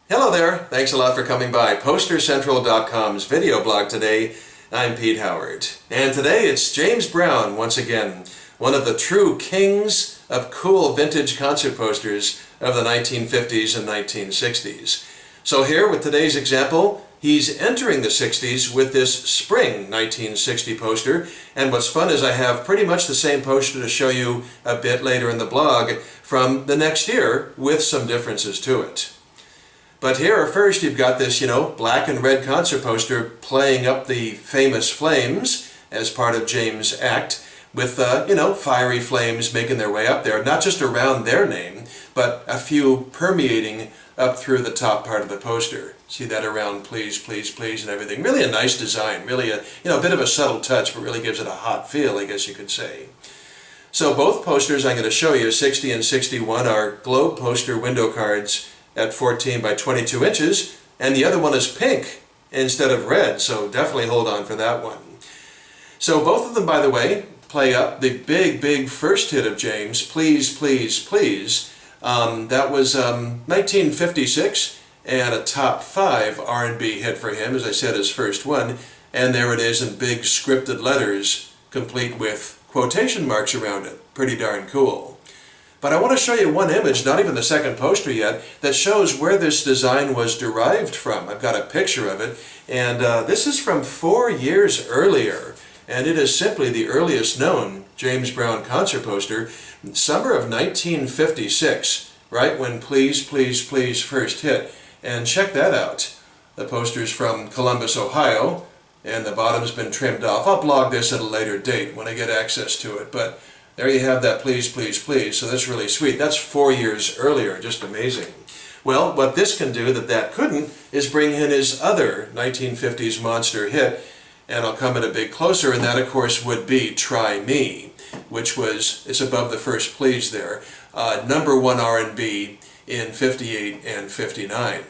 Hello there, thanks a lot for coming by PosterCentral.com's video blog today. I'm Pete Howard, and today it's James Brown once again, one of the true kings of cool vintage concert posters of the 1950s and 1960s. So here with today's example, he's entering the 60s with this spring 1960 poster, and what's fun is I have pretty much the same poster to show you a bit later in the blog from the next year with some differences to it. But here first you've got this, black and red concert poster playing up the famous flames as part of James' act with, fiery flames making their way up there, not just around their name, but a few permeating up through the top part of the poster. See that around please, please, please and everything. Really a nice design, really a bit of a subtle touch, but really gives it a hot feel, I guess you could say. So both posters I'm going to show you, 60 and 61, are globe poster window cards at 14 by 22 inches, and the other one is pink instead of red, so definitely hold on for that one. So both of them, by the way, play up the big first hit of James, Please, Please, Please. That was 1956, and a top 5 R&B hit for him, as I said, his first one, and there it is in big scripted letters, complete with quotation marks around it. Pretty darn cool. But I want to show you one image, not even the second poster yet, that shows where this design was derived from. I've got a picture of it, and this is from 4 years earlier, and it is simply the earliest known James Brown concert poster, summer of 1956, right when Please, Please, Please first hit. And check that out. The poster's from Columbus, Ohio, and the bottom's been trimmed off. I'll blog this at a later date when I get access to it, but there you have that Please, Please, Please, so that's really sweet. That's 4 years earlier, just amazing. Well, what this can do that couldn't is bring in his other 1950s monster hit, and I'll come in a bit closer, and that of course would be Try Me, which it's above the first please there, number 1 R&B in 58 and 59.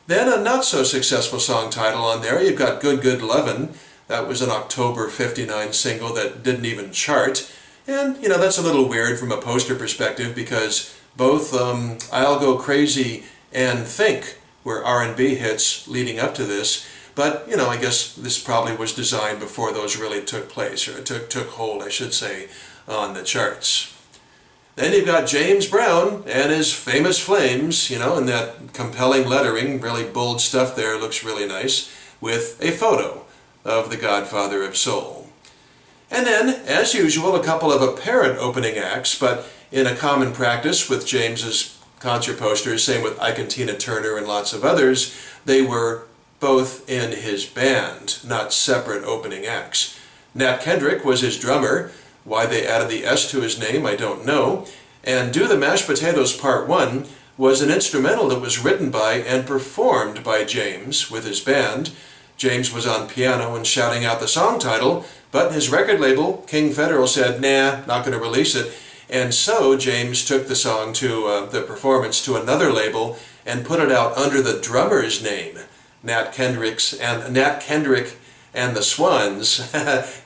Then a not so successful song title on there, you've got Good Good Lovin'. That was an October 59 single that didn't even chart. And, that's a little weird from a poster perspective because both I'll Go Crazy and Think were R&B hits leading up to this. But, I guess this probably was designed before those really took place, or took hold, I should say, on the charts. Then you've got James Brown and his famous flames, and that compelling lettering, really bold stuff there, looks really nice, with a photo of the Godfather of Soul. And then, as usual, a couple of apparent opening acts, but in a common practice with James's concert posters, same with Ike and Tina Turner and lots of others, they were both in his band, not separate opening acts. Nat Kendrick was his drummer. Why they added the S to his name, I don't know. And Do the Mashed Potatoes Part 1 was an instrumental that was written by and performed by James with his band. James was on piano and shouting out the song title, but his record label, King Federal, said, nah, not going to release it. And so James took the song the performance to another label and put it out under the drummer's name, Nat Kendrick and the Swans.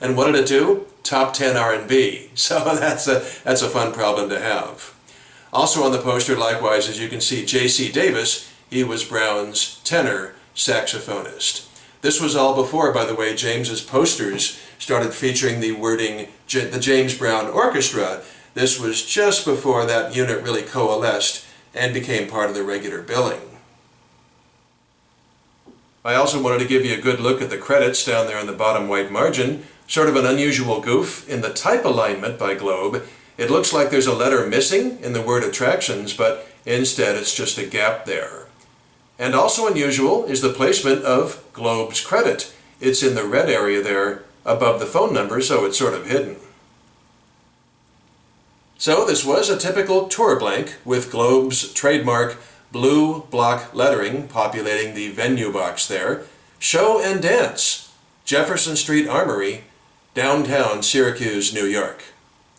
And what did it do? Top 10 R&B. So that's a fun problem to have. Also on the poster, likewise, as you can see, J.C. Davis. He was Brown's tenor saxophonist. This was all before, by the way, James's posters started featuring the wording the James Brown Orchestra. This was just before that unit really coalesced and became part of the regular billing. I also wanted to give you a good look at the credits down there on the bottom white margin. Sort of an unusual goof in the type alignment by Globe. It looks like there's a letter missing in the word Attractions, but instead it's just a gap there. And also unusual is the placement of Globe's credit. It's in the red area there above the phone number, so it's sort of hidden. So this was a typical tour blank with Globe's trademark blue block lettering populating the venue box there. Show and Dance, Jefferson Street Armory, downtown Syracuse, New York.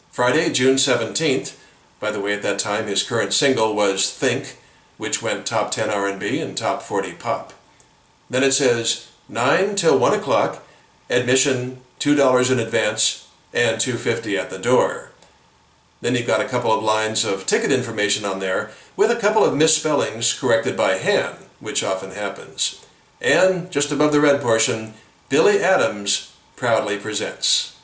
Friday, June 17th. By the way, at that time his current single was Think, which went top 10 R&B and top 40 pop. Then it says 9 till 1 o'clock, admission $2 in advance and $2.50 at the door. Then you've got a couple of lines of ticket information on there with a couple of misspellings corrected by hand, which often happens. And just above the red portion, Billy Adams proudly presents.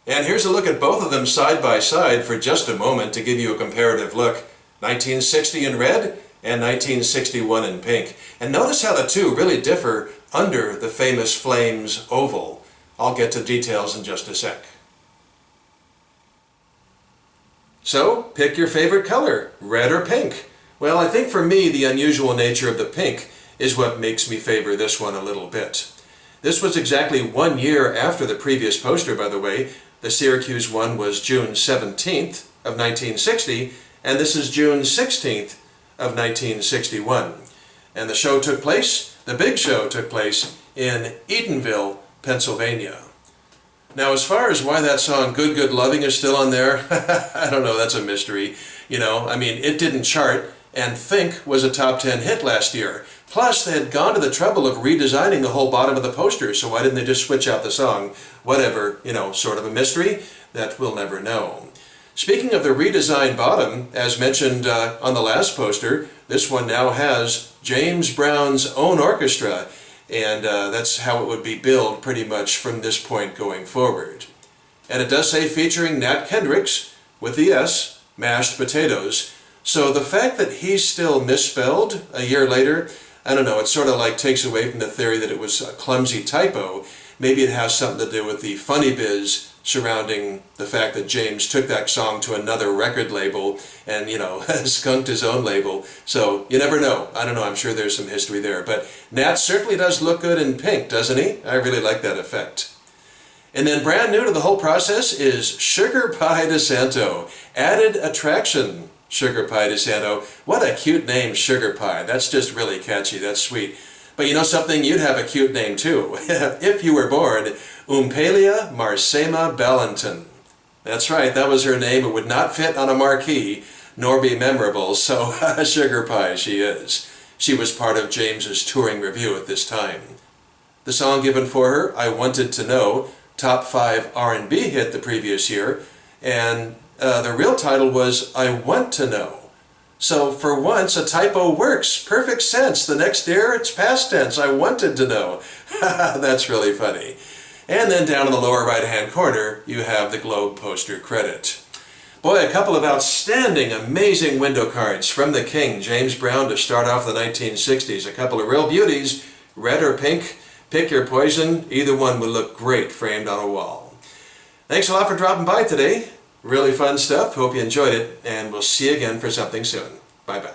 And here's a look at both of them side by side for just a moment to give you a comparative look. 1960 in red and 1961 in pink. And notice how the two really differ under the famous Flames oval. I'll get to details in just a sec. So, pick your favorite color, red or pink. Well, I think for me the unusual nature of the pink is what makes me favor this one a little bit. This was exactly 1 year after the previous poster, by the way. The Syracuse one was June 17th of 1960, and this is June 16th of 1961. And the show took place, the big show took place, in Eatonville, Pennsylvania. Now, as far as why that song Good Good Loving is still on there, I don't know, that's a mystery. You know, I mean, it didn't chart, and Think was a top 10 hit last year. Plus, they had gone to the trouble of redesigning the whole bottom of the poster, so why didn't they just switch out the song? Whatever, you know, sort of a mystery that we'll never know. Speaking of the redesigned bottom, as mentioned on the last poster, this one now has James Brown's own orchestra, and that's how it would be billed pretty much from this point going forward. And it does say featuring Nat Kendricks, with the S, mashed potatoes. So the fact that he's still misspelled a year later, I don't know, it sort of like takes away from the theory that it was a clumsy typo. Maybe it has something to do with the funny biz surrounding the fact that James took that song to another record label and, you know, skunked his own label. So you never know. I don't know, I'm sure there's some history there. But Nat certainly does look good in pink, doesn't he? I really like that effect. And then brand new to the whole process is Sugar Pie DeSanto. Added attraction, Sugar Pie DeSanto. What a cute name, Sugar Pie. That's just really catchy. That's sweet. But you know something? You'd have a cute name too. If you were born Umpalia Marsema Ballantyne. That's right, that was her name. It would not fit on a marquee, nor be memorable, so Sugar Pie she is. She was part of James's touring review at this time. The song given for her, I Wanted to Know, top 5 R&B hit the previous year, and the real title was I Want to Know. So for once, a typo works. Perfect sense. The next year, it's past tense. I wanted to know. That's really funny. And then down in the lower right-hand corner, you have the Globe poster credit. Boy, a couple of outstanding, amazing window cards from the King, James Brown, to start off the 1960s. A couple of real beauties, red or pink. Pick your poison. Either one would look great framed on a wall. Thanks a lot for dropping by today. Really fun stuff. Hope you enjoyed it, and we'll see you again for something soon. Bye-bye.